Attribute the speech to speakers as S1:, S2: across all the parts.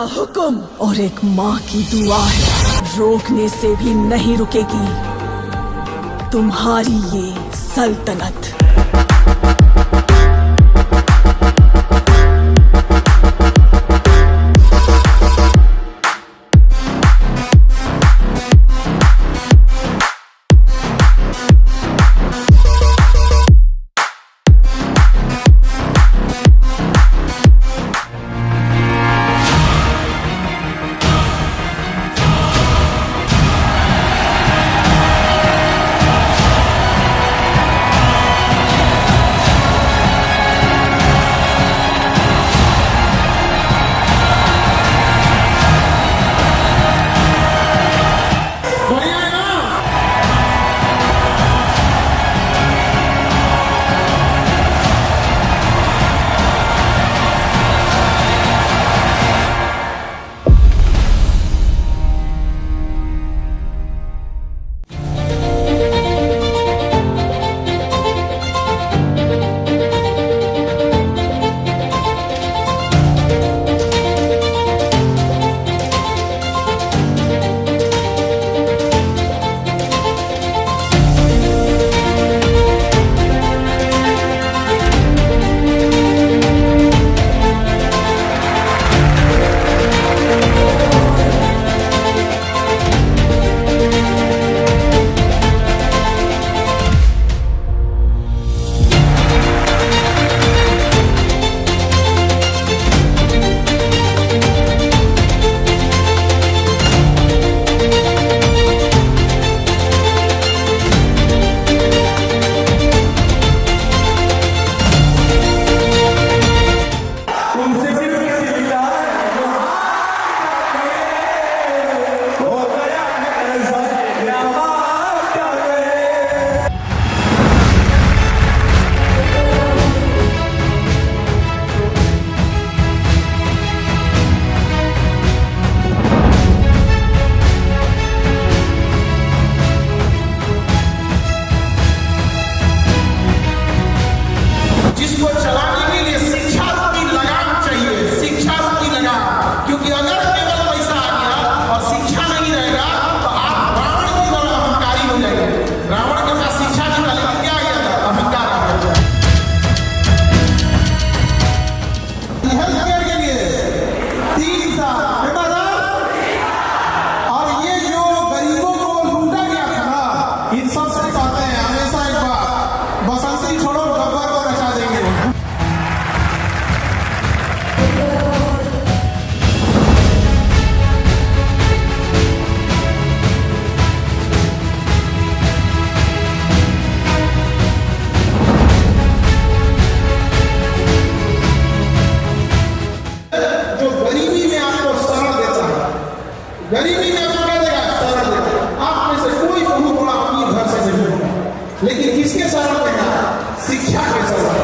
S1: हुक्म और एक माँ की दुआ है, रोकने से भी नहीं रुकेगी तुम्हारी ये सल्तनत।
S2: गरीबी में आपको क्या देगा? शरण देगा। आप में से कोई बहुत बड़ा अपनी घर से नहीं होगा, लेकिन किसके शरण देगा? शिक्षा के शरण।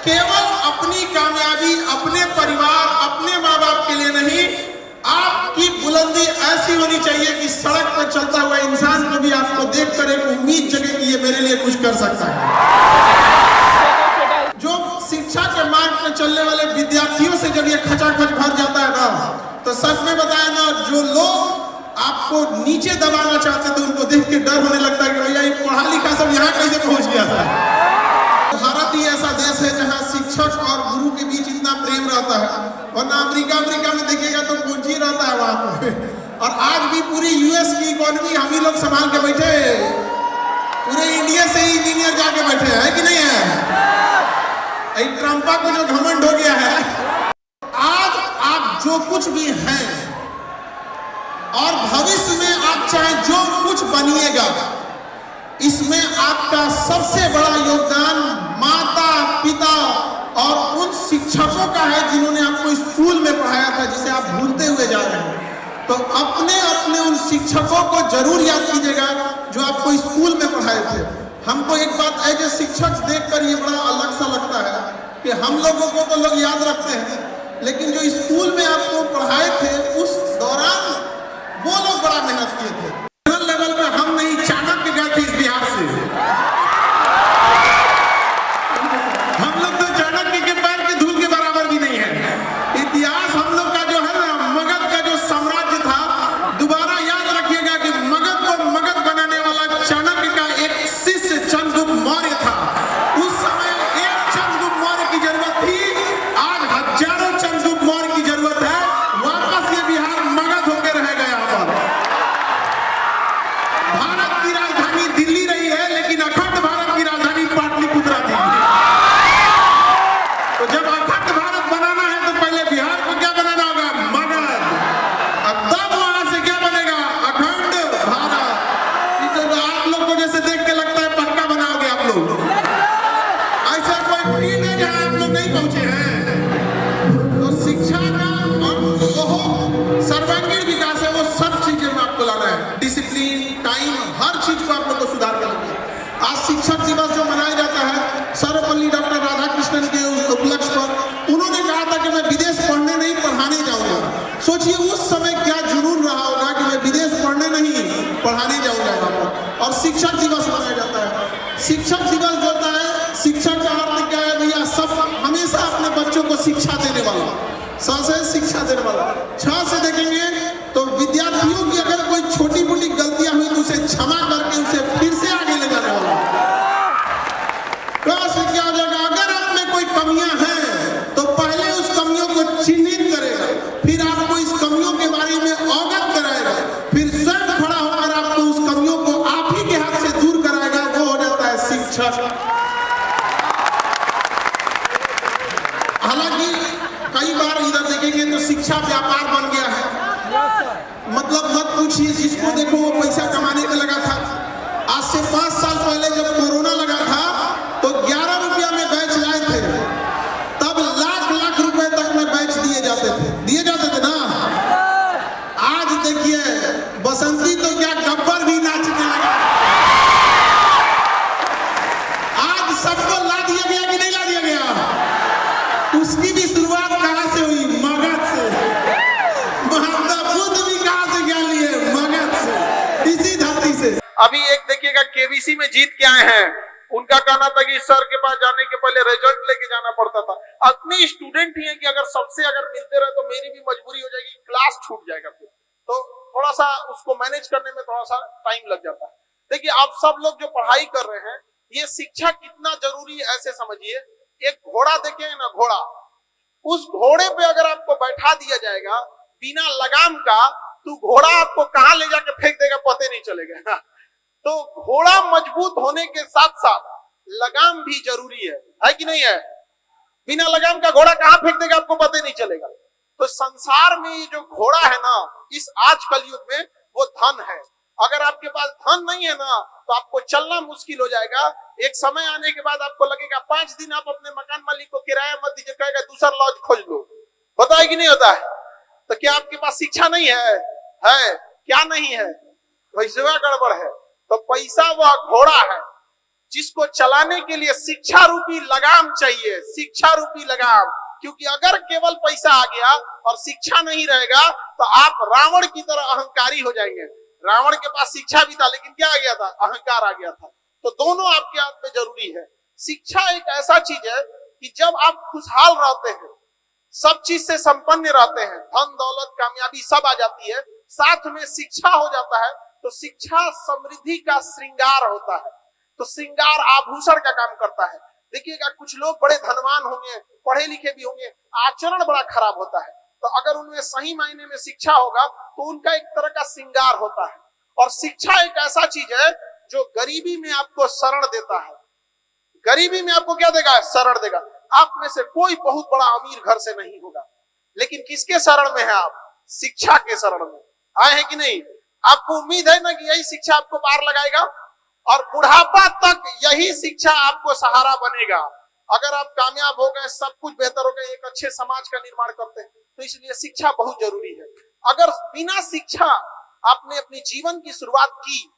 S2: केवल अपनी कामयाबी अपने परिवार अपने माँ बाप के लिए नहीं, आपकी बुलंदी ऐसी होनी चाहिए कि सड़क पर चलता हुआ इंसान को भी आपको देखकर एक उम्मीद जगे कि ये मेरे लिए कुछ कर सकता है। जो शिक्षा के मार्ग पर चलने वाले विद्यार्थियों से जब ये खचाखच भर जाता है ना, तो सच में बताया ना, जो लोग आपको नीचे दबाना चाहते थे उनको देख के डर होने लगता है कि भैया ये पढ़ा लिखा सब यहाँ कैसे पहुंच गया था। भारत ही ऐसा देश है जहाँ शिक्षक और गुरु के बीच इतना प्रेम रहता है, वरना अमेरिका में देखिएगा तो पूंजी रहता है वहां पे। और आज भी पूरी यूएस की इकोनॉमी हम ही लोग संभाल के बैठे, पूरे इंडिया से ही इंजीनियर जाके बैठे हैं कि नहीं है? ट्रम्पा को जो घमंड हो गया है, आज आप जो कुछ भी हैं और भविष्य में आप चाहे जो कुछ बनिएगा, इसमें आपका सबसे बड़ा योगदान माता पिता और उन शिक्षकों का है जिन्होंने आपको स्कूल में पढ़ाया था, जिसे आप भूलते हुए जा रहे हैं। तो अपने अपने उन शिक्षकों को जरूर याद कीजिएगा जो आपको स्कूल में पढ़ाए थे। हमको एक बात एज ए शिक्षक देखकर ये बड़ा अलग सा लगता है कि हम लोगों को तो लोग याद रखते हैं, लेकिन जो स्कूल में आपको पढ़ाए थे उस दौरान वो लोग बड़ा मेहनत किए थे। नेशनल लेवल पे हम नहीं, चाणक्य गए थे इस बिहार से। हम लोग तो चाणक्य के पैर की धूल के बराबर भी नहीं है। इतिहास हम लोग का जो है ना, मगध का जो साम्राज्य था, दोबारा याद रखिएगा कि मगध को मगध बनाने वाला चाणक्य का एक शिष्य चंद्रगुप्त मौर्य था। उस समय एक चंद्रगुप्त मौर्य की जरूरत थी, आज हजारों चंद्रगुप्त मौर्य की जरूरत है। वापस ये बिहार मगध होकर रहेगा। यहाँ पर भारत की राजधानी दिल्ली रही है, लेकिन अखंड भारत की राजधानी पाटलिपुत्रा थी। तो जब अखंड भारत बनाना है तो पहले बिहार को क्या बनाना होगा? मगध। और तब वहां से क्या बनेगा? अखंड भारत। तो आप लोग को जैसे देख के लगता है पक्का बनाओगे आप लोग। ऐसा कोई फील्ड है जहां आप लोग नहीं पहुंचे हैं। तो शिक्षा का और वो सर्वांगीण विकास है, वो सब चीजें में आपको लाना है। डिसिप्लिन, टाइम, हर चीज को आप लोग को सुधार के लाना है। आज शिक्षक दिवस जो मनाया जाता है, सर्वपल्ली डॉक्टर राधाकृष्णन के उपलक्ष्य पर उन्होंने कहा था कि मैं विदेश पढ़ने नहीं, पढ़ाने जाऊंगा। सोचिए उस समय क्या जुनून रहा होगा कि मैं विदेश पढ़ने नहीं, पढ़ाने जाऊंगा। और शिक्षक दिवस मनाया जाता है। शिक्षक दिवस जो होता है, शिक्षक का अर्थ क्या है भैया? सब हमेशा अपने बच्चों को शिक्षा देने वाला, स से शिक्षा देने वाला। छ से देखेंगे तो विद्यार्थियों की अगर कोई छोटी मोटी गलतियां हुई तो उसे क्षमा करके उसे फिर से आगे ले जाने वाला। क से क्या हो जाएगा? अगर आप में कोई कमियां हैं तो पहले उस कमियों को चिन्हित करेगा, फिर आपको इस कमियों के बारे में अवगत कराएगा, फिर स्वयं खड़ा होकर आपको उस कमियों को आप ही के हाथ से दूर कराएगा। वो हो जाता है शिक्षक। हालांकि कई बार इधर देखेंगे तो शिक्षा व्यापार बन गया है। मतलब मत पूछिए, जिसको देखो वो पैसा कमाने का लगा था। आज से 5 साल पहले जब कोरोना लगा था तो 11 रुपया में बैच लाए थे, तब लाख लाख रुपए तक में बैच दिए जाते थे ना। आज देखिए बसंती तो क्या गब्बर भी नाचने लगा। आज सबको ला दिया गया कि नहीं ला दिया गया? उसकी भी शुरुआत कहां से हुई? मगध से। महात्मा बुद्ध भी कहां से ज्ञान लिए? मगध से, इसी धरती से। अभी एक देखिएगा केबीसी में जीत के आए हैं, उनका कहना था कि सर के पास जाने के पहले रिजल्ट लेके जाना पड़ता था। अपने स्टूडेंट ही है कि अगर सबसे अगर मिलते रहे तो मेरी भी मजबूरी हो जाएगी, क्लास छूट जाएगा फिर। तो थोड़ा सा उसको मैनेज करने में थोड़ा सा टाइम लग जाता है। देखिए आप सब लोग जो पढ़ाई कर रहे हैं, ये शिक्षा कितना जरूरी है ऐसे समझिए। एक घोड़ा देखेंगे ना, घोड़ा, उस घोड़े पे अगर आपको बैठा दिया जाएगा बिना लगाम का, तो घोड़ा आपको कहां ले जाके फेंक देगा पता नहीं चलेगा। तो घोड़ा मजबूत होने के साथ साथ लगाम भी जरूरी है कि नहीं है? बिना लगाम का घोड़ा कहां फेंक देगा आपको पता नहीं चलेगा। तो संसार में ये जो घोड़ा है ना, इस आज कलयुग में, वो धन है। अगर आपके पास धन नहीं है ना तो आपको चलना मुश्किल हो जाएगा। एक समय आने के बाद आपको लगेगा 5 दिन आप अपने मकान मालिक को किराया मत दीजिए, कहेगा दूसरा लॉज खोज लो। होता है कि नहीं होता है? तो क्या आपके पास शिक्षा नहीं है? क्या नहीं है? पैसा गड़बड़ है। तो पैसा वह घोड़ा है जिसको चलाने के लिए शिक्षा रूपी लगाम चाहिए, शिक्षा रूपी लगाम। क्योंकि अगर केवल पैसा आ गया और शिक्षा नहीं रहेगा तो आप रावण की तरह अहंकारी हो जाएंगे। रावण के पास शिक्षा भी था लेकिन क्या आ गया था? अहंकार आ गया था। तो दोनों आपके हाथ में जरूरी है। शिक्षा एक ऐसा चीज है कि जब आप खुशहाल रहते हैं, सब चीज से संपन्न रहते हैं, धन दौलत कामयाबी सब आ जाती है, साथ में शिक्षा हो जाता है, तो शिक्षा समृद्धि का श्रृंगार होता है। तो श्रृंगार आभूषण का काम करता है। देखिएगा कुछ लोग बड़े धनवान होंगे, पढ़े लिखे भी होंगे, आचरण बड़ा खराब होता है। तो अगर उनमें सही मायने में शिक्षा होगा तो उनका एक तरह का श्रृंगार होता है। और शिक्षा एक ऐसा चीज है जो गरीबी में आपको शरण देता है। गरीबी में आपको क्या देगा? शरण देगा। आप में से कोई बहुत बड़ा अमीर घर से नहीं होगा, लेकिन किसके शरण में है आप? शिक्षा के शरण में आए हैं कि नहीं? आपको उम्मीद है ना कि यही शिक्षा आपको पार लगाएगा और बुढ़ापा तक यही शिक्षा आपको सहारा बनेगा। अगर आप कामयाब हो गए, सब कुछ बेहतर हो गए, एक अच्छे समाज का निर्माण करते हैं, तो इसलिए शिक्षा बहुत जरूरी है। अगर बिना शिक्षा आपने अपने जीवन की शुरुआत की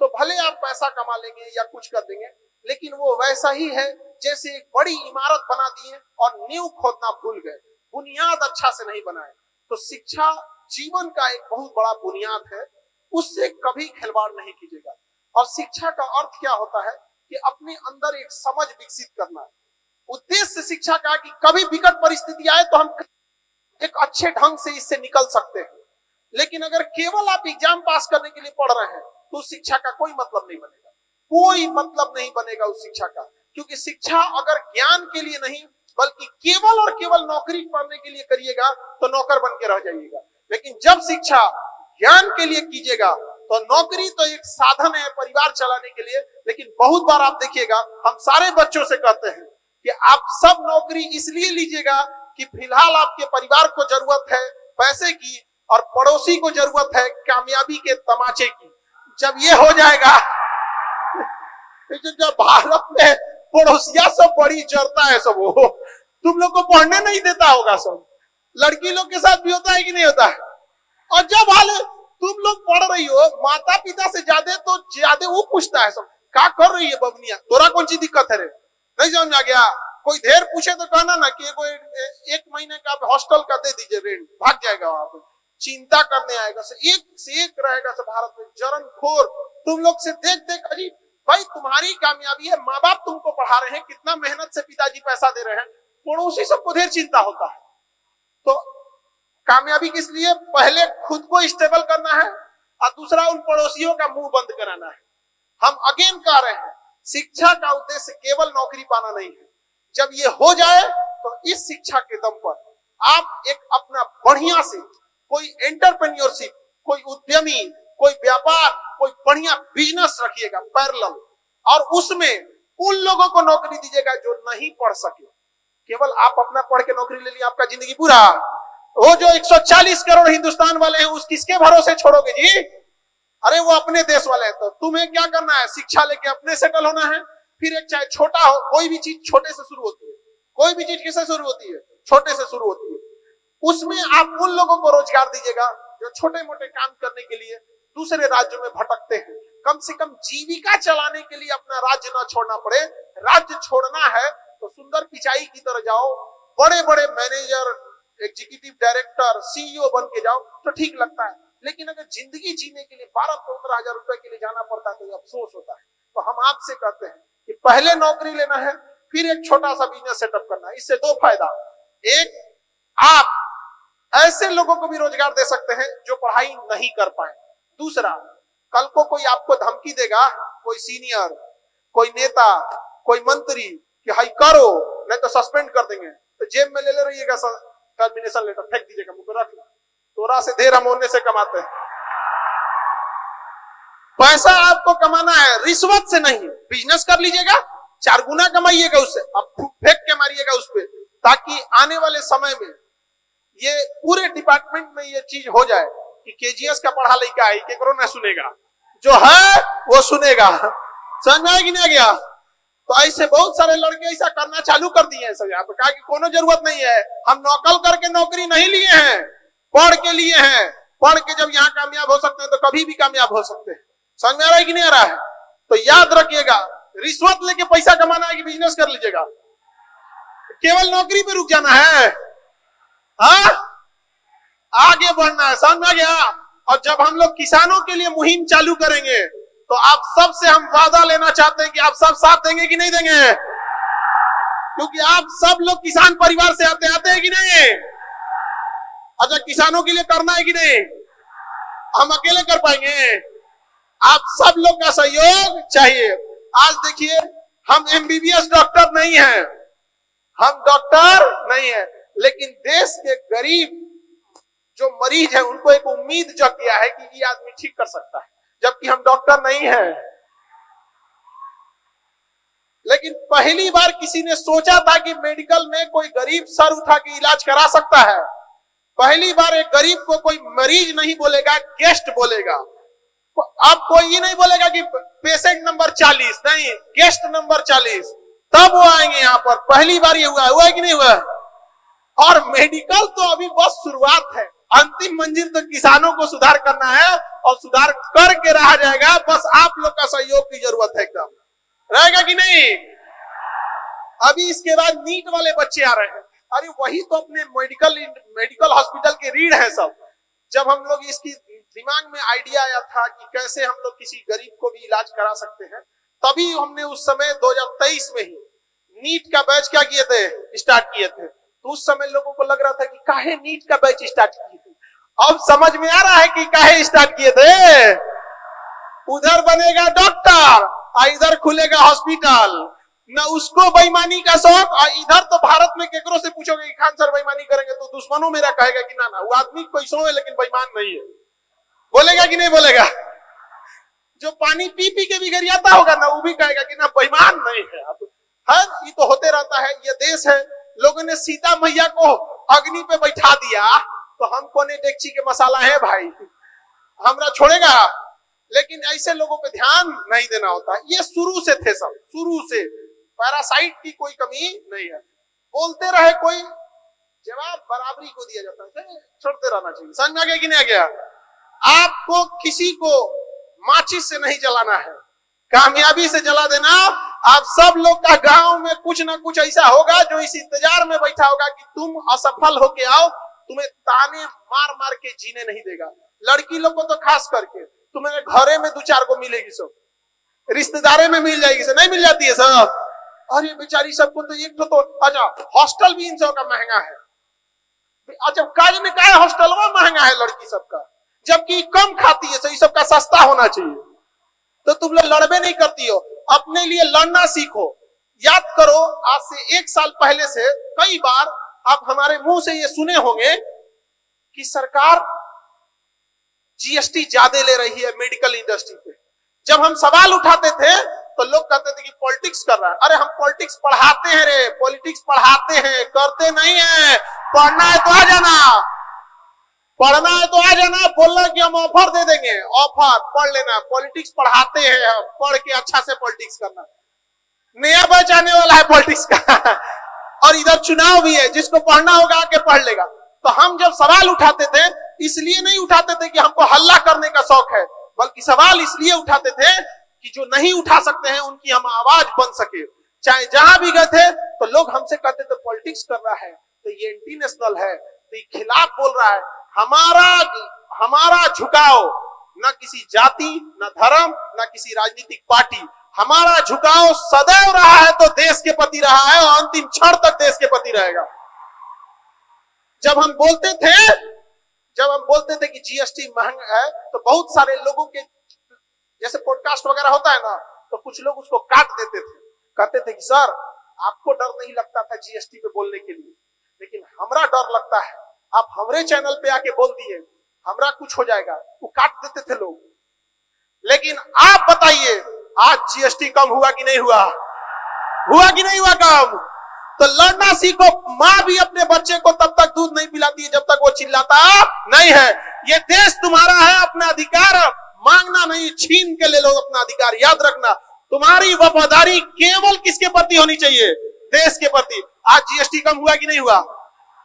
S2: तो भले आप पैसा कमा लेंगे या कुछ कर देंगे, लेकिन वो वैसा ही है जैसे एक बड़ी इमारत बना दिए और नींव खोदना भूल गए, बुनियाद अच्छा से नहीं बनाए। तो शिक्षा जीवन का एक बहुत बड़ा बुनियाद है, उससे कभी खिलवाड़ नहीं कीजिएगा। और शिक्षा का अर्थ क्या होता है कि अपने अंदर एक समझ विकसित करना है। उद्देश्य शिक्षा का कि कभी विकट परिस्थिति आए तो हम एक अच्छे ढंग से इससे निकल सकते हैं। लेकिन अगर केवल आप एग्जाम पास करने के लिए पढ़ रहे हैं तो उस शिक्षा का कोई मतलब नहीं बनेगा, कोई मतलब नहीं बनेगा उस शिक्षा का। क्योंकि शिक्षा अगर ज्ञान के लिए नहीं बल्कि केवल और केवल नौकरी पाने के लिए करिएगा तो नौकर बन के रह जाइएगा। लेकिन जब शिक्षा ज्ञान के लिए कीजिएगा तो नौकरी तो एक साधन है परिवार चलाने के लिए। लेकिन बहुत बार आप देखिएगा हम सारे बच्चों से कहते हैं कि आप सब नौकरी इसलिए लीजिएगा कि फिलहाल आपके परिवार को जरूरत है पैसे की और पड़ोसी को जरूरत है कामयाबी के तमाचे की। जब ये हो जाएगा जब भारत में पड़ोसिया सब बड़ी जरता है सब, वो तुम लोग को पढ़ने नहीं देता होगा सब, लड़की लोग के साथ भी होता है कि नहीं होता है। और जब हाल तुम लोग पढ़ रही हो माता पिता से ज्यादा वो पूछता है सब क्या कर रही है बबनिया, तोरा कौन सी दिक्कत है रे, नहीं समझ आ गया। कोई देर पूछे तो कहना ना कि कोई एक महीने का हॉस्टल का दे दीजिए रेंट, भाग जाएगा वहां पे, चिंता करने आएगा से एक रहेगा सब भारत में जरनखोर। तुम लोग से देख देख अजीब भाई तुम्हारी कामयाबी है, माँ बाप तुमको पढ़ा रहे हैं, कितना मेहनत से पिताजी पैसा दे रहे हैं, पड़ोसी सबको ढेर चिंता होता है। तो कामयाबी किस लिए, पहले खुद को स्टेबल करना है और दूसरा उन पड़ोसियों का मुंह बंद कराना है। हम अगेन कह रहे हैं शिक्षा का उद्देश्य केवल नौकरी पाना नहीं है। जब ये हो जाए तो इस शिक्षा के दम पर आप एक अपना बढ़िया से कोई एंटरप्रेन्योरशिप, कोई उद्यमी, कोई व्यापार, कोई बढ़िया बिजनेस रखिएगा पैरेलल, और उसमें उन लोगों को नौकरी दीजिएगा जो नहीं पढ़ सके। केवल आप अपना पढ़ के नौकरी ले लिया आपका जिंदगी पूरा। वो जो 140 करोड़ हिंदुस्तान वाले हैं उस किसके भरोसे छोड़ोगे जी? अरे वो अपने देश वाले हैं। तो तुम्हें क्या करना है, शिक्षा लेके अपने सेटल होना है। फिर एक चाहे छोटा हो, कोई भी चीज छोटे से शुरू होती है, कोई भी चीज किससे शुरू होती है, छोटे से शुरू होती है। उसमें आप उन लोगों को रोजगार दीजिएगा जो छोटे मोटे काम करने के लिए दूसरे राज्यों में भटकते हैं। कम से कम जीविका चलाने के लिए अपना राज्य ना छोड़ना पड़े। राज्य छोड़ना है तो सुंदर पिचाई की तरह जाओ, बड़े बड़े मैनेजर, एग्जीक्यूटिव डायरेक्टर, सीईओ बन के जाओ तो ठीक लगता है। लेकिन अगर जिंदगी जीने के लिए 12-15 हजार रुपए के लिए जाना पड़ता है तो अफसोस होता है। तो हम आपसे कहते हैं कि पहले नौकरी लेना है, फिर एक छोटा सा बिजनेस सेटअप करना है। इससे दो फायदा, एक आप ऐसे लोगों को भी रोजगार दे सकते हैं जो पढ़ाई नहीं कर पाए। दूसरा, कल को कोई आपको धमकी देगा, कोई सीनियर, कोई नेता, कोई मंत्री कि हाई करो नहीं तो सस्पेंड कर देंगे, तो जेब में ले रहिएगा टर्मिनेशन लेटर, फेंक दीजिएगा, मुझे रख लो, तोरा से देर हम होने से कमाते हैं। पैसा आपको कमाना है रिश्वत से नहीं, बिजनेस कर लीजिएगा, 4 गुना कमाइएगा उससे, अब फेंक के मारिएगा उस पे, ताकि आने वाले समय में ये पूरे डिपार्टमेंट में ये चीज हो जाए कि केजीएस का पढ़ा लिखा है केकरो ना सुनेगा, जो है वो सुनेगा। समझ में आया कि नहीं आ गया? तो ऐसे बहुत सारे लड़के ऐसा करना चालू कर दिए हैं सब यहाँ पे, कहा कि कोनो जरूरत नहीं है, हम नौकल करके नौकरी नहीं लिए हैं, पढ़ के लिए हैं। पढ़ के जब यहाँ कामयाब हो सकते हैं तो कभी भी कामयाब हो सकते हैं। समझ में आ रहा है कि नहीं आ रहा है? तो याद रखिएगा, रिश्वत लेके पैसा कमाना है कि बिजनेस कर लीजिएगा, केवल नौकरी पे रुक जाना है, हाँ आगे बढ़ना है। समझ में आ गया? और जब हम लोग किसानों के लिए मुहिम चालू करेंगे तो आप सबसे हम वादा लेना चाहते हैं कि आप सब साथ देंगे कि नहीं देंगे? क्योंकि आप सब लोग किसान परिवार से आते हैं कि नहीं? अच्छा, किसानों के लिए करना है कि नहीं? हम अकेले कर पाएंगे? आप सब लोग का सहयोग चाहिए। आज देखिए, हम एमबीबीएस डॉक्टर नहीं हैं, हम डॉक्टर नहीं है, लेकिन देश के गरीब जो मरीज है उनको एक उम्मीद जग गया है कि ये आदमी ठीक कर सकता है, जबकि हम डॉक्टर नहीं हैं। लेकिन पहली बार किसी ने सोचा था कि मेडिकल में कोई गरीब सर उठा के इलाज करा सकता है। पहली बार एक गरीब को कोई मरीज नहीं बोलेगा, गेस्ट बोलेगा। अब कोई ये नहीं बोलेगा कि पेशेंट नंबर 40, नहीं, गेस्ट नंबर 40, तब वो आएंगे यहाँ पर। पहली बार ये हुआ है कि नहीं हुआ? और मेडिकल तो अभी बस शुरुआत है, अंतिम मंजिल तो किसानों को सुधार करना है, और सुधार करके रहा जाएगा। बस आप लोग का सहयोग की जरूरत है, एकदम रहेगा कि नहीं? अभी इसके बाद नीट वाले बच्चे आ रहे हैं, अरे वही तो अपने मेडिकल हॉस्पिटल के रीढ़ है सब। जब हम लोग इसकी दिमाग में आइडिया आया था कि कैसे हम लोग किसी गरीब को भी इलाज करा सकते हैं, तभी हमने उस समय 2023 में ही नीट का बैच क्या किए थे, स्टार्ट किए थे। तो उस समय लोगों को लग रहा था कि काहे नीट का बैच स्टार्ट किए थे। अब समझ में आ रहा है कि काहे स्टार्ट किए थे। उधर बनेगा डॉक्टर और इधर खुलेगा हॉस्पिटल, न उसको बेईमानी का शौक। और इधर तो भारत में केकरो से पूछोगे कि खान सर बेईमानी करेंगे तो दुश्मनों मेरा कहेगा कि ना ना वो आदमी कोई सो है लेकिन बेईमान नहीं है, बोलेगा कि नहीं बोलेगा। जो पानी पी पी के भी गरियाता होगा ना, वो भी कहेगा कि ना बेईमान नहीं है। अब ये तो होते रहता है, ये देश है। लोगों ने सीता मैया को अग्नि पे बैठा दिया तो हम कोने डेगची के मसाला है भाई, हमरा छोड़ेगा। लेकिन ऐसे लोगों पे ध्यान नहीं देना होता। ये शुरू से थे, सब शुरू से पैरासाइट की कोई कमी नहीं है। बोलते रहे कोई, जवाब बराबरी को दिया जाता है, छोड़ते रहना चाहिए। समझ में आ गया कि नहीं आ गया? आपको किसी को माचिस से नहीं जलाना है, कामयाबी से जला देना। आप सब लोग का गांव में कुछ ना कुछ ऐसा होगा जो इस इंतजार में बैठा होगा कि तुम असफल होके आओ, तुम्हें ताने मार मार के जीने नहीं देगा। लड़की लोग को तो खास करके तुम्हें घरे में 2-4 को मिलेगी, सब रिश्तेदारे में मिल जाएगी, सब नहीं मिल जाती है सब। अरे बेचारी सबको तो एक तो अच्छा हॉस्टल भी इन सब का महंगा है। अच्छा काज में क्या हॉस्टल महंगा है लड़की सबका, जबकि कम खाती है, सही सबका सस्ता होना चाहिए। तो तुम लोग लड़बे नहीं करती हो, अपने लिए लड़ना सीखो। याद करो आज से 1 साल पहले से कई बार आप हमारे मुंह से ये सुने होंगे कि सरकार जीएसटी ज्यादा ले रही है मेडिकल इंडस्ट्री पे। जब हम सवाल उठाते थे तो लोग कहते थे कि पॉलिटिक्स कर रहा है। अरे हम पॉलिटिक्स पढ़ाते हैं रे, पॉलिटिक्स पढ़ाते हैं, करते नहीं है। पढ़ना है तो आ जाना, पढ़ना है तो आ जाना, बोलना कि हम ऑफर दे देंगे, ऑफर पढ़ लेना। पॉलिटिक्स पढ़ाते हैं हम, पढ़ के अच्छा से पॉलिटिक्स करना। नया बैच आने वाला है पॉलिटिक्स का और इधर चुनाव भी है, जिसको पढ़ना होगा आके पढ़ लेगा। तो हम जब सवाल उठाते थे इसलिए नहीं उठाते थे कि हमको हल्ला करने का शौक है, बल्कि सवाल इसलिए उठाते थे कि जो नहीं उठा सकते हैं उनकी हम आवाज बन सके। चाहे जहां भी गए थे तो लोग हमसे कहते थे पॉलिटिक्स कर रहा है तो ये एंटी नेशनल है, तो ये खिलाफ बोल रहा है। हमारा झुकाव न किसी जाति, न धर्म, न किसी राजनीतिक पार्टी। हमारा झुकाव सदैव रहा है तो देश के प्रति रहा है और अंतिम क्षण तक देश के प्रति रहेगा। जब हम बोलते थे कि जीएसटी महंगा है तो बहुत सारे लोगों के, जैसे पॉडकास्ट वगैरह होता है ना, तो कुछ लोग उसको काट देते थे, कहते थे कि सर आपको डर नहीं लगता था जीएसटी पे बोलने के लिए, लेकिन हमरा डर लगता है, आप हमरे चैनल पे आके बोल दिए हमरा कुछ हो जाएगा, वो काट देते थे लोग। लेकिन आप बताइए आज जीएसटी कम हुआ कि नहीं हुआ? हुआ कि नहीं हुआ कम? तो लड़ना सीखो। माँ भी अपने बच्चे को तब तक दूध नहीं पिलाती है जब तक वो चिल्लाता नहीं है। ये देश तुम्हारा है, अपना अधिकार मांगना नहीं, छीन के ले लो अपना अधिकार। याद रखना तुम्हारी वफादारी केवल किसके प्रति होनी चाहिए? देश के प्रति। आज जीएसटी कम हुआ कि नहीं हुआ?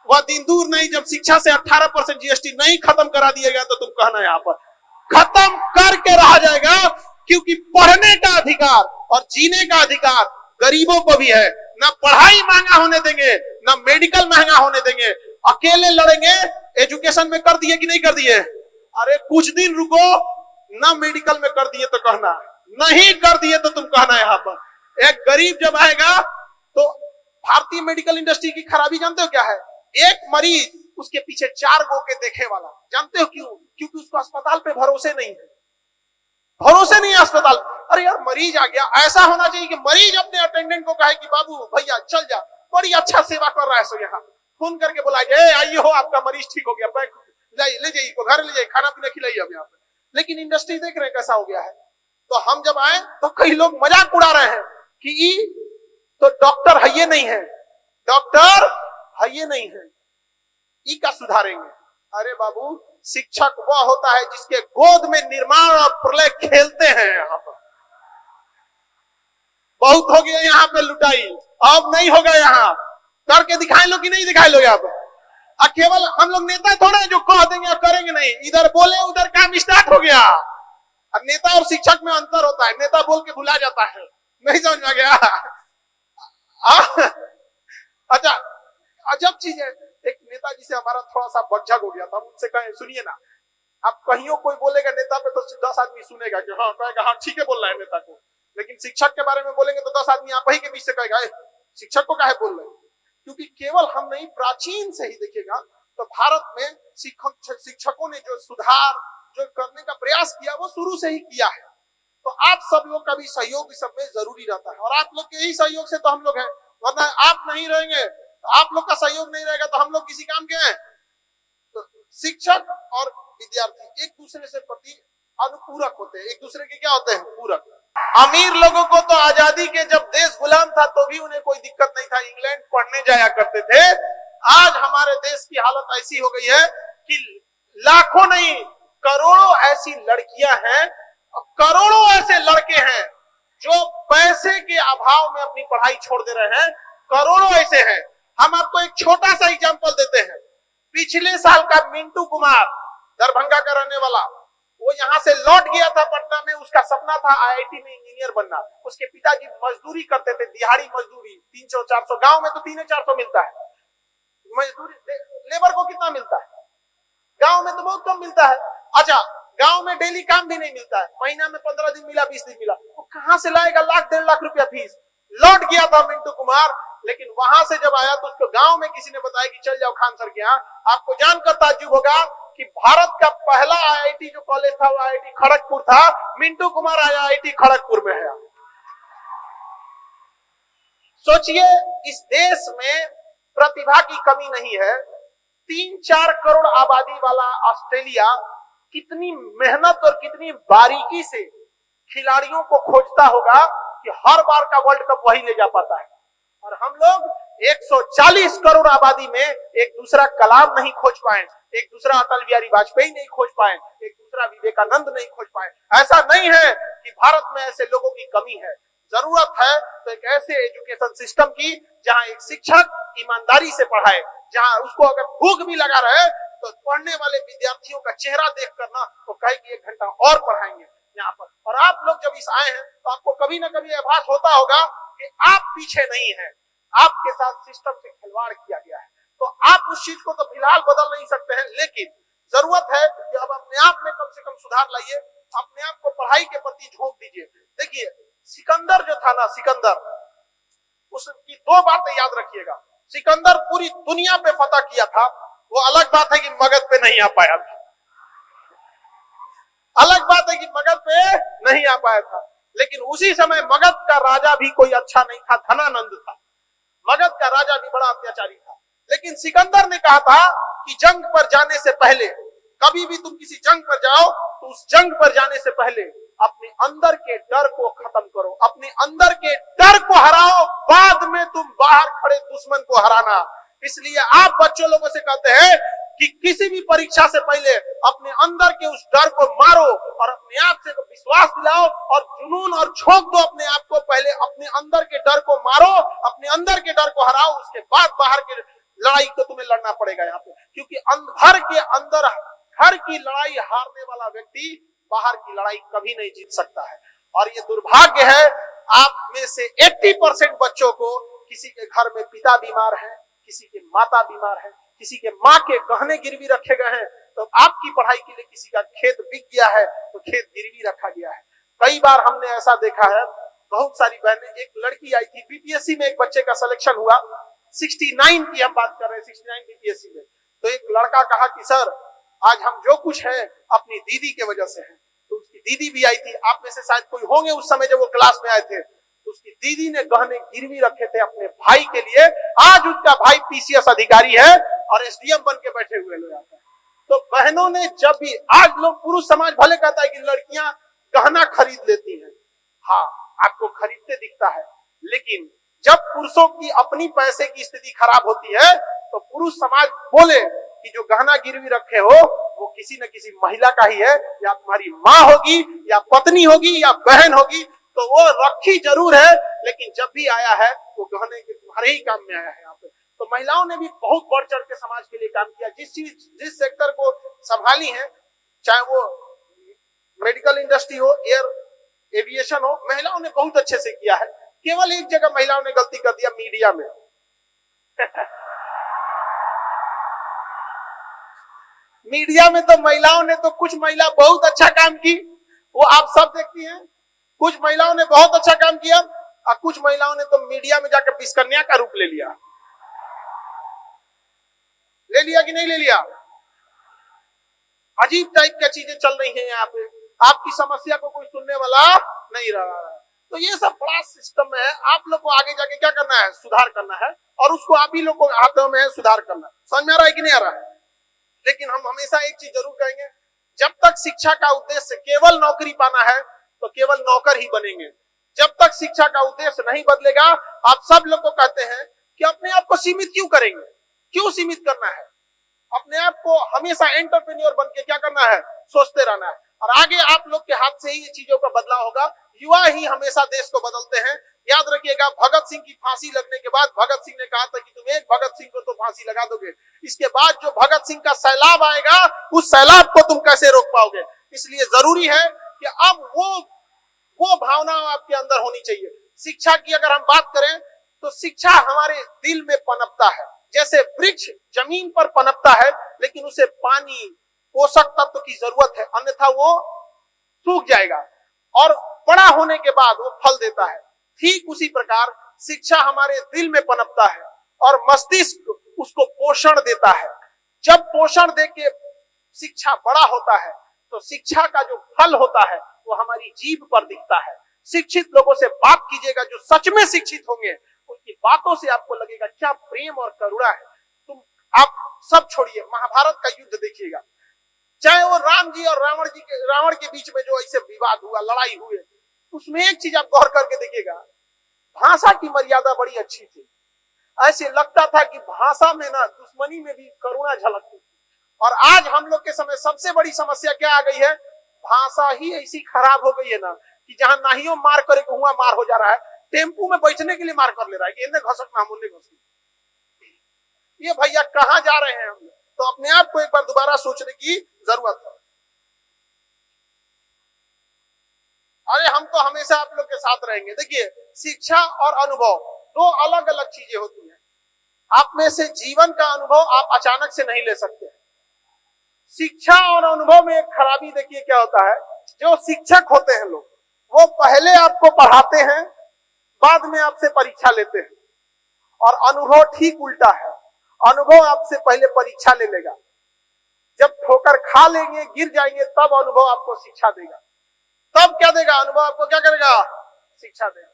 S2: वह दिन दूर नहीं जब शिक्षा से 18% जीएसटी नहीं खत्म करा दिया गया तो तुम कहना यहाँ पर खत्म करके रहा जाएगा, क्योंकि पढ़ने का अधिकार और जीने का अधिकार गरीबों को भी है। ना पढ़ाई महंगा होने देंगे, ना मेडिकल महंगा होने देंगे। अकेले लड़ेंगे। एजुकेशन में कर दिए कि नहीं कर दिए? अरे कुछ दिन रुको, ना मेडिकल में कर दिए तो कहना, नहीं कर दिए तो तुम कहना। यहाँ पर एक गरीब जब आएगा तो भारतीय मेडिकल इंडस्ट्री की खराबी जानते हो क्या है? एक मरीज उसके पीछे 4 गो के देखे वाला। जानते हो क्यों? क्योंकि उसको अस्पताल पे भरोसे नहीं है, भरोसे नहीं है अस्पताल। अरे यार मरीज आ गया, ऐसा होना चाहिए कि मरीज अपने अटेंडेंट को कहे कि बाबू भैया चल जा, बड़ी अच्छा सेवा कर रहा है। सो यहाँ फोन करके बुलाइए, आइए हो आपका मरीज ठीक हो गया, पैक जाइए, ले जाइए घर ले जाइए, खाना पीना खिलाइए अब यहाँ पे। लेकिन इंडस्ट्री देख रहे हैं कैसा हो गया है। तो हम जब आए तो कई लोग मजाक उड़ा रहे हैं कि तो डॉक्टर है ये नहीं है, डॉक्टर है ये नहीं है, ई का सुधारेंगे। अरे बाबू शिक्षक वह होता है जिसके गोद में निर्माण और प्रलय खेलते हैं। यहाँ पर बहुत हो गया यहाँ पे लुटाई, अब नहीं होगा। यहाँ करके दिखाए लो कि नहीं दिखाए लो? यहाँ पर केवल हम लोग नेता थोड़े जो कह देंगे और करेंगे नहीं, इधर बोले उधर काम स्टार्ट हो गया। अब नेता और शिक्षक में अंतर होता है, नेता बोल के भुला जाता है, नहीं समझ में गया? अच्छा अजब चीज है, एक नेताजी से हमारा थोड़ा सा बकझक हो गया था। उनसे कहे सुनिए ना,
S3: अब कहीं कोई बोलेगा नेता पे तो 10 आदमी सुनेगा कि हाँ, कहेगा हाँ ठीक है बोल रहा है नेता को, लेकिन शिक्षक के बारे में बोलेंगे तो 10 आदमी आप ही के बीच से कहेगा शिक्षक को काहे बोल रहे हैं। क्योंकि केवल हम नहीं, प्राचीन से ही देखेगा तो भारत में शिक्षकों ने जो सुधार जो करने का प्रयास किया वो शुरू से ही किया है। तो आप सब लोग का भी सहयोग इस सब में जरूरी रहता है, और आप लोग के ही सहयोग से तो हम लोग हैं, वरना आप नहीं रहेंगे, आप लोग का सहयोग नहीं रहेगा तो हम लोग किसी काम के हैं। तो शिक्षक और विद्यार्थी एक दूसरे से प्रति अनुपूरक होते हैं, एक दूसरे के क्या होते हैं, पूरक। अमीर लोगों को तो आजादी के जब देश गुलाम था तो भी उन्हें कोई दिक्कत नहीं था, इंग्लैंड पढ़ने जाया करते थे। आज हमारे देश की हालत ऐसी हो गई है कि लाखों नहीं करोड़ों ऐसी लड़कियां हैं, करोड़ों ऐसे लड़के हैं जो पैसे के अभाव में अपनी पढ़ाई छोड़ दे रहे हैं, करोड़ों ऐसे हैं। हम आपको एक छोटा सा एग्जांपल देते हैं। पिछले साल का मिंटू कुमार, दरभंगा का रहने वाला, वो यहाँ से लौट गया था पटना में, उसका सपना था आईआईटी में इंजीनियर बनना। उसके पिताजी मजदूरी करते थे, दिहाड़ी मजदूरी, 300-400, गांव में तो 300-400 मिलता है मजदूरी। लेबर को कितना मिलता है? गांव में तो बहुत कम मिलता है। अच्छा, गांव में डेली काम भी नहीं मिलता है, महीना में 15 दिन मिला, 20 दिन मिला, वो कहां से लाएगा 1,00,000-1.5 लाख रुपया फीस। लौट गया था मिंटू कुमार, लेकिन वहां से जब आया तो उसको गांव में किसी ने बताया कि चल जाओ खान सर के यहाँ। आपको जानकर ताज्जुब होगा कि भारत का पहला आईआईटी जो कॉलेज था वो आईआईटी खड़गपुर था, मिंटू कुमार आया आईआईटी खड़गपुर में है। सोचिए, इस देश में प्रतिभा की कमी नहीं है। 3-4 करोड़ आबादी वाला ऑस्ट्रेलिया कितनी मेहनत और कितनी बारीकी से खिलाड़ियों को खोजता होगा कि हर बार का वर्ल्ड कप वही ले जा पाता है, और हम लोग 140 करोड़ आबादी में एक दूसरा कलाम नहीं खोज पाए, एक दूसरा अटल बिहारी वाजपेयी नहीं खोज पाए, एक दूसरा विवेकानंद नहीं खोज पाए। ऐसा नहीं है कि भारत में ऐसे लोगों की कमी है, जरूरत है तो एक ऐसे एजुकेशन सिस्टम की जहां एक शिक्षक ईमानदारी से पढ़ाए, जहां उसको अगर भूख भी लगा रहे तो पढ़ने वाले विद्यार्थियों का चेहरा देख कर ना तो कहे कि 1 घंटा और पढ़ाएंगे यहाँ पर। और आप लोग जब इस आए हैं तो आपको कभी ना कभी आभास होता होगा कि आप पीछे नहीं हैं, आपके साथ सिस्टम से खिलवाड़ किया गया है। तो आप उस चीज को तो फिलहाल बदल नहीं सकते हैं, लेकिन जरूरत है कि अब अपने आप में कम से कम सुधार लाइए, अपने आप को पढ़ाई के प्रति झोंक दीजिए। देखिए, सिकंदर जो था ना, सिकंदर, उसकी 2 बातें याद रखिएगा। सिकंदर पूरी दुनिया पे फतह किया था, वो अलग बात है कि मगध पे नहीं आ पाया था, अलग बात है कि मगध पे नहीं आ पाया था। लेकिन उसी समय मगध का राजा भी कोई अच्छा नहीं था, धनानंद था। मगध का राजा भी बड़ा अत्याचारी था, लेकिन सिकंदर ने कहा था कि जंग पर जाने से पहले, कभी भी तुम किसी जंग पर जाओ तो उस जंग पर जाने से पहले अपने अंदर के डर को खत्म करो, अपने अंदर के डर को हराओ, बाद में तुम बाहर खड़े दुश्मन को हराना। इसलिए आप बच्चों लोगों से कहते हैं कि किसी भी परीक्षा से पहले अपने अंदर के उस डर को मारो और अपने आप से विश्वास दिलाओ और जुनून और झोंक दो अपने आप को। पहले अपने अंदर के डर को मारो, अपने अंदर के डर को हराओ, उसके बाद बाहर की लड़ाई को तुम्हें लड़ना पड़ेगा यहाँ पे। क्योंकि घर के अंदर घर की लड़ाई हारने वाला व्यक्ति बाहर की लड़ाई कभी नहीं जीत सकता है। और ये दुर्भाग्य है, आप में से 80% बच्चों को किसी के घर में पिता बीमार है, किसी के माता बीमार है, किसी के माँ के गहने गिरवी रखे गए हैं, तो आपकी पढ़ाई के लिए किसी का खेत बिक गया है तो खेत गिरवी रखा गया है। कई बार हमने ऐसा देखा है, बहुत सारी बहनें, एक लड़की आई थी बीपीएससी में, एक बच्चे का सिलेक्शन हुआ, 69 की हम बात कर रहे हैं, 69 बीपीएससी में। तो एक लड़का कहा कि सर आज हम जो कुछ है अपनी दीदी के वजह से है। तो उसकी दीदी भी आई थी, आप में से शायद कोई होंगे उस समय जब वो क्लास में आए थे। तो उसकी दीदी ने गहने गिरवी रखे थे अपने भाई के लिए। आज उसका भाई पीसीएस अधिकारी है और एसडीएम बन के बैठे हुए लोग आते हैं। तो बहनों ने जब भी, आज लोग पुरुष समाज भले कहता है कि लड़कियां गहना खरीद लेती हैं, हाँ आपको खरीदते दिखता है, लेकिन जब पुरुषों की अपनी पैसे की स्थिति खराब होती है तो पुरुष समाज बोले कि जो गहना गिरवी रखे हो वो किसी न किसी महिला का ही है, या तुम्हारी माँ होगी या पत्नी होगी या बहन होगी, तो वो रखी जरूर है, लेकिन जब भी आया है वो गहने के तुम्हारे ही काम में आया है यहाँ पे। तो महिलाओं ने भी बहुत बढ़ चढ़ के समाज के लिए काम किया। जिस सेक्टर को संभाली है, चाहे वो मेडिकल इंडस्ट्री हो, एयर एविएशन हो, महिलाओं ने बहुत अच्छे से किया है। केवल एक जगह महिलाओं ने गलती कर दिया, मीडिया में। मीडिया में तो महिलाओं ने तो कुछ महिला बहुत अच्छा काम की, वो आप सब देखती हैं। कुछ महिलाओं ने बहुत अच्छा काम किया और कुछ महिलाओं ने तो मीडिया में जाकर विस्कन्या का रूप ले लिया कि नहीं ले लिया। अजीब टाइप की चीजें चल रही हैं यहाँ पे, आपकी समस्या को कोई सुनने वाला नहीं रहा है। तो ये सब बड़ा सिस्टम है, आप लोग को आगे जाके क्या करना है, सुधार करना है, और उसको आप ही लोग को हाथों में सुधार करना है। समझ में आ रहा है कि नहीं आ रहा है? लेकिन हम हमेशा एक चीज जरूर कहेंगे, जब तक शिक्षा का उद्देश्य केवल नौकरी पाना है तो केवल नौकर ही बनेंगे। जब तक शिक्षा का उद्देश्य नहीं बदलेगा, आप सब लोग को कहते हैं कि अपने आप को सीमित क्यों करेंगे, क्यों सीमित करना है? अपने आप को हमेशा एंटरप्रेन्योर बन के क्या करना है, सोचते रहना है। और आगे आप लोग के हाथ से ही ये चीजों का बदलाव होगा। युवा ही हमेशा देश को बदलते हैं। याद रखिएगा, भगत सिंह की फांसी लगने के बाद भगत सिंह ने कहा था कि तुम एक भगत सिंह को तो फांसी लगा दोगे, इसके बाद जो भगत सिंह का सैलाब आएगा उस सैलाब को तुम कैसे रोक पाओगे? इसलिए जरूरी है कि अब वो भावना आपके अंदर होनी चाहिए। शिक्षा की अगर हम बात करें तो शिक्षा हमारे दिल में पनपता है। जैसे वृक्ष जमीन पर पनपता है लेकिन उसे पानी, पोषक तत्व की जरूरत है, अन्यथा वो सूख जाएगा और बड़ा होने के बाद वो फल देता है। ठीक उसी प्रकार शिक्षा हमारे दिल में पनपता है और मस्तिष्क उसको पोषण देता है। जब पोषण देके शिक्षा बड़ा होता है तो शिक्षा का जो फल होता है वो हमारी जीभ पर दिखता है। शिक्षित लोगों से बात कीजिएगा जो सच में शिक्षित होंगे, उनकी बातों से आपको लगेगा क्या प्रेम और करुणा है। आप सब छोड़िए, महाभारत का युद्ध देखिएगा, चाहे वो राम जी और रावण के बीच में जो ऐसे विवाद हुआ, लड़ाई हुई, उसमें एक चीज आप गौर करके देखिएगा, भाषा की मर्यादा बड़ी अच्छी थी। ऐसे लगता था कि भाषा में ना दुश्मनी में भी करुणा झलकती थी। और आज हम लोग के समय सबसे बड़ी समस्या क्या आ गई है, भाषा ही ऐसी खराब हो गई है ना कि जहां नाहियों मार करे हुआ मार हो जा रहा है, टेम्पू में बैठने के लिए मार कर ले रहा है कि इन्हें घसकना हम उन्हें घसकना। ये भैया कहां जा रहे हैं हम लोग? तो अपने आप को एक बार दोबारा सोचने की जरूरत है। अरे हम तो हमेशा आप लोग के साथ रहेंगे। देखिए, शिक्षा और अनुभव दो अलग अलग चीजें होती हैं। आप में से जीवन का अनुभव आप अचानक से नहीं ले सकते। शिक्षा और अनुभव में एक खराबी देखिए क्या होता है, जो शिक्षक होते हैं लोग, वो पहले आपको पढ़ाते हैं, बाद में आपसे परीक्षा लेते हैं। और अनुभव ठीक उल्टा है, अनुभव आपसे पहले परीक्षा ले लेगा। जब ठोकर खा लेंगे, गिर जाएंगे, तब अनुभव आपको शिक्षा देगा। तब क्या देगा? अनुभव आपको क्या करेगा? शिक्षा देगा।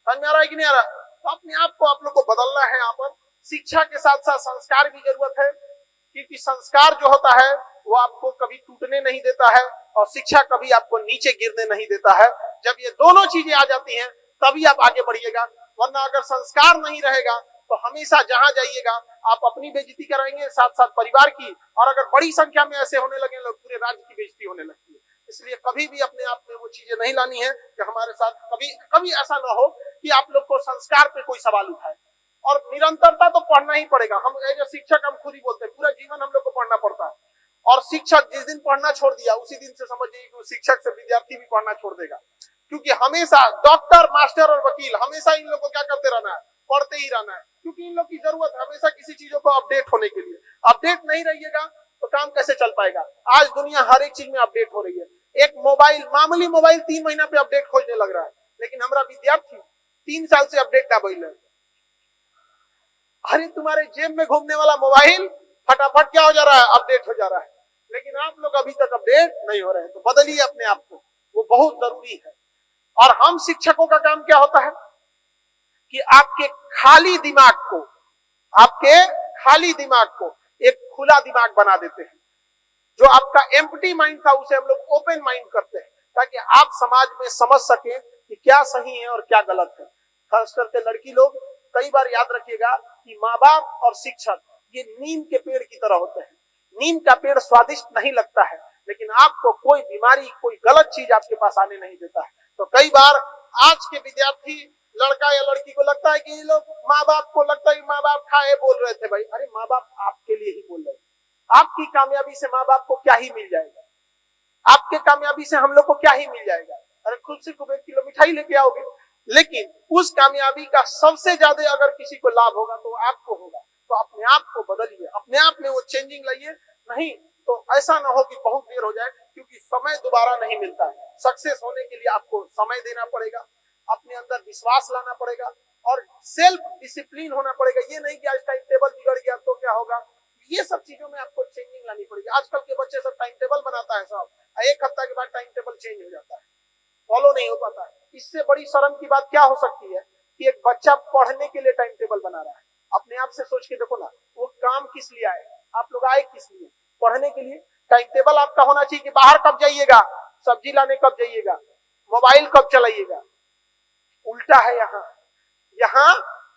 S3: समझ में आ रहा है कि नहीं आ रहा? तो अपने आप को आप लोग को बदलना है। यहाँ पर शिक्षा के साथ साथ संस्कार की जरूरत है, क्योंकि संस्कार जो होता है वो आपको कभी टूटने नहीं देता है और शिक्षा कभी आपको नीचे गिरने नहीं देता है। जब ये दोनों चीजें आ जाती हैं तभी आप आगे बढ़िएगा, वरना अगर संस्कार नहीं रहेगा तो हमेशा जहां जाइएगा आप अपनी बेइज्जती कराएंगे, साथ साथ परिवार की, और अगर बड़ी संख्या में ऐसे होने लगे लोग, पूरे राज्य की बेइज्जती होने लगती है। इसलिए कभी भी अपने आप में वो चीजें नहीं लानी है कि हमारे साथ कभी ऐसा ना हो कि आप लोग को संस्कार पे कोई सवाल उठाए। और निरंतरता तो पढ़ना ही पड़ेगा। हम एज ए शिक्षक हम खुद ही बोलते हैं, पूरा जीवन हम लोग को पढ़ना पड़ता है। और शिक्षक जिस दिन पढ़ना छोड़ दिया उसी दिन से समझिए कि शिक्षक से विद्यार्थी भी पढ़ना छोड़ देगा। क्योंकि हमेशा डॉक्टर, मास्टर और वकील हमेशा इन लोगों को क्या करते रहना है, पढ़ते ही रहना है, क्योंकि इन लोग की जरूरत है हमेशा किसी चीजों को अपडेट होने के लिए। अपडेट नहीं रहिएगा तो काम कैसे चल पाएगा? आज दुनिया हर एक चीज में अपडेट हो रही है। एक मोबाइल, मामूली मोबाइल 3 महीना पे अपडेट खोजने लग रहा है, लेकिन हमारा विद्यार्थी 3 साल से अपडेट ना बोल रहे। अरे तुम्हारे जेब में घूमने वाला मोबाइल फटाफट क्या हो जा रहा है, अपडेट हो जा रहा है, लेकिन आप लोग अभी तक अपडेट नहीं हो रहे हैं। तो बदलिए अपने आप को, वो बहुत जरूरी है। और हम शिक्षकों का काम क्या होता है कि आपके खाली दिमाग को एक खुला दिमाग बना देते हैं। जो आपका एम्प्टी माइंड था उसे हम लोग ओपन माइंड करते हैं, ताकि आप समाज में समझ सकें कि क्या सही है और क्या गलत है। खास करके लड़की लोग, कई बार याद रखिएगा कि माँ बाप और शिक्षक ये नीम के पेड़ की तरह होते हैं। नीम का पेड़ स्वादिष्ट नहीं लगता है, लेकिन आपको कोई बीमारी, कोई गलत चीज आपके पास आने नहीं देता है। तो कई बार आज के विद्यार्थी, लड़का या लड़की को लगता है कि ये लोग माँ बाप को लगता है कि माँ बाप खाए बोल रहे थे। भाई, अरे माँ बाप आपके लिए ही बोल रहे हैं। आपकी कामयाबी से माँ बाप को क्या ही मिल जाएगा? आपके कामयाबी से हम लोग को क्या ही मिल जाएगा? अरे खुद से खूब 1 किलो मिठाई लेके आओगे, लेकिन उस कामयाबी का सबसे ज्यादा अगर किसी को लाभ होगा तो आपको होगा। तो अपने आप को बदलिए, अपने आप में वो चेंजिंग लाइए। नहीं तो ऐसा ना हो कि बहुत देर हो जाए, क्योंकि समय दोबारा नहीं मिलता है। सक्सेस होने के लिए आपको समय देना पड़ेगा, अपने अंदर विश्वास लाना पड़ेगा और सेल्फ डिसिप्लिन होना पड़ेगा। ये नहीं कि आज टाइम टेबल बिगड़ गया तो क्या होगा, ये सब चीजों में आपको चेंजिंग लानी पड़ेगी। आजकल के बच्चे सब टाइम टेबल बनाता है, सब एक हफ्ता के बाद टाइम टेबल चेंज हो जाता है, फॉलो नहीं हो पाता है। इससे बड़ी शर्म की बात क्या हो सकती है कि एक बच्चा पढ़ने के लिए टाइम टेबल बना रहा है। अपने आप से सोच के देखो ना, वो काम किस लिए आए, आप लोग आए किस लिए, पढ़ने के लिए। टाइम टेबल आपका होना चाहिए कि बाहर कब जाइएगा, सब्जी लाने कब जाइएगा, मोबाइल कब चलाइएगा। उल्टा है यहाँ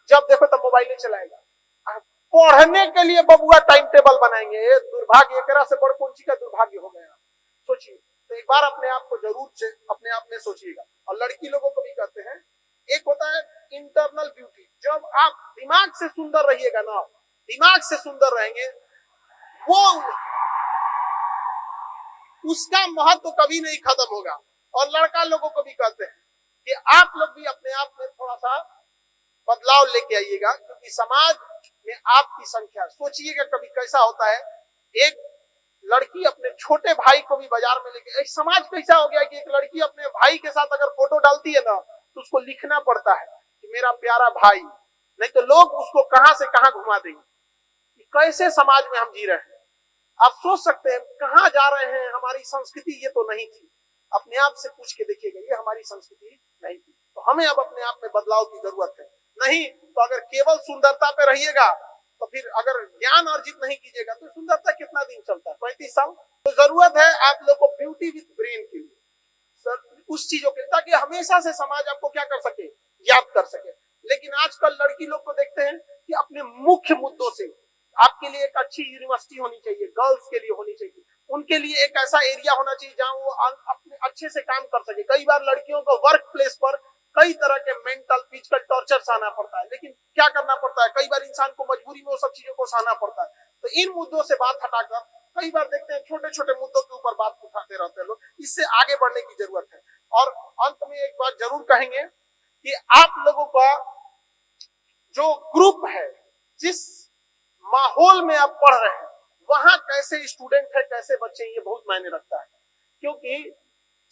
S3: जब देखो तब मोबाइल चलाएगा। पढ़ने के लिए बबुआ टाइम टेबल बनाएंगे, दुर्भाग्य, एकरा से बड़ कौन सी का दुर्भाग्य हो गया, सोचिए। तो एक बार अपने आप को जरूर से अपने आप में सोचिएगा। और लड़की लोगों को भी कहते हैं, एक होता है इंटरनल ब्यूटी, जब आप दिमाग से सुंदर रहिएगा ना, दिमाग से सुंदर रहेंगे, वो उसका महत्व कभी नहीं खत्म होगा। और लड़का लोगों को भी कहते हैं कि आप लोग भी अपने आप में थोड़ा सा बदलाव लेके आइएगा, क्योंकि समाज में आपकी संख्या, सोचिएगा कभी कैसा होता है, एक लड़की अपने छोटे भाई को भी बाजार में लेके, एक समाज कैसा हो गया कि एक लड़की अपने भाई के साथ अगर फोटो डालती है ना तो उसको लिखना पड़ता है कि मेरा प्यारा भाई, नहीं तो लोग उसको कहां से कहां घुमा देंगे। कैसे समाज में हम जी रहे हैं, आप सोच सकते हैं कहां जा रहे हैं। हमारी संस्कृति ये तो नहीं थी, अपने आप से पूछ के देखिएगा, ये हमारी संस्कृति नहीं थी। तो हमें अब अपने आप में बदलाव की जरूरत है। नहीं तो अगर केवल सुंदरता पे रहिएगा तो फिर अगर ज्ञान अर्जित नहीं कीजिएगा तो सुंदरता कितना दिन चलता है, 35 साल। तो जरूरत है आप लोग को ब्यूटी विद ब्रेन के लिए, उस चीजों के, ताकि हमेशा से समाज आपको क्या कर सके, याद कर सके। लेकिन आजकल लड़की लोग को देखते हैं कि अपने मुख्य मुद्दों से, आपके लिए एक अच्छी यूनिवर्सिटी होनी चाहिए, गर्ल्स के लिए होनी चाहिए, उनके लिए एक ऐसा एरिया होना चाहिए जहां वो अपने अच्छे से काम कर सके। कई बार लड़कियों को वर्क प्लेस पर कई तरह के मेंटल फिजिकल टॉर्चर सहना पड़ता है, लेकिन क्या करना पड़ता है, कई बार इंसान को मजबूरी में वो सब चीजों को सहना पड़ता है। तो इन मुद्दों से बात हटाकर कई बार देखते हैं छोटे छोटे मुद्दों के ऊपर बात उठाते रहते हैं लोग, इससे आगे बढ़ने की जरूरत है। और अंत में एक बात जरूर कहेंगे कि आप लोगों का जो ग्रुप है, जिस माहौल में आप पढ़ रहे हैं, वहां कैसे स्टूडेंट है, कैसे बच्चे, ये बहुत मायने रखता है। क्योंकि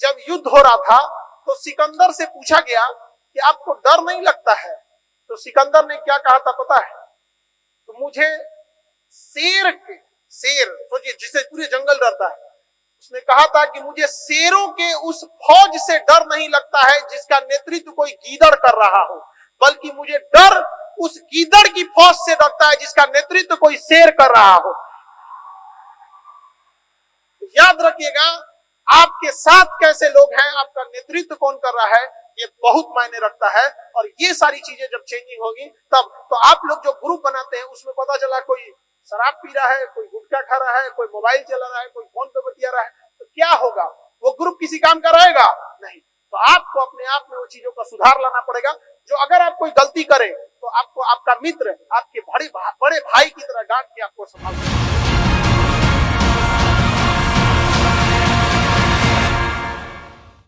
S3: जब युद्ध हो रहा था तो सिकंदर से पूछा गया कि आपको डर नहीं लगता है, तो सिकंदर ने क्या कहा था पता है, तो मुझे शेर सोचिए जिसे पूरे जंगल डरता है, उसने कहा था कि मुझे शेरों के उस फौज से डर नहीं लगता है जिसका नेतृत्व कोई गीदड़ कर रहा हो, बल्कि मुझे डर उस गीदड़ की फौज से लगता है जिसका नेतृत्व कोई शेर कर रहा हो। याद रखिएगा, आपके साथ कैसे लोग हैं, आपका नेतृत्व कौन कर रहा है, ये बहुत मायने रखता है। और ये सारी चीजें जब चेंजिंग होगी तब तो आप लोग जो ग्रुप बनाते हैं उसमें पता चला कोई शराब पी रहा है, कोई गुटखा खा रहा है, कोई मोबाइल चला रहा है, कोई फोन पे बतिया रहा है, तो क्या होगा, वो ग्रुप किसी काम का रहेगा नहीं। तो आपको अपने आप में वो चीजों का सुधार लाना पड़ेगा। जो अगर आप कोई गलती करे तो आपको आपका मित्र आपके बड़े भाई की तरह डांट के आपको संभालना।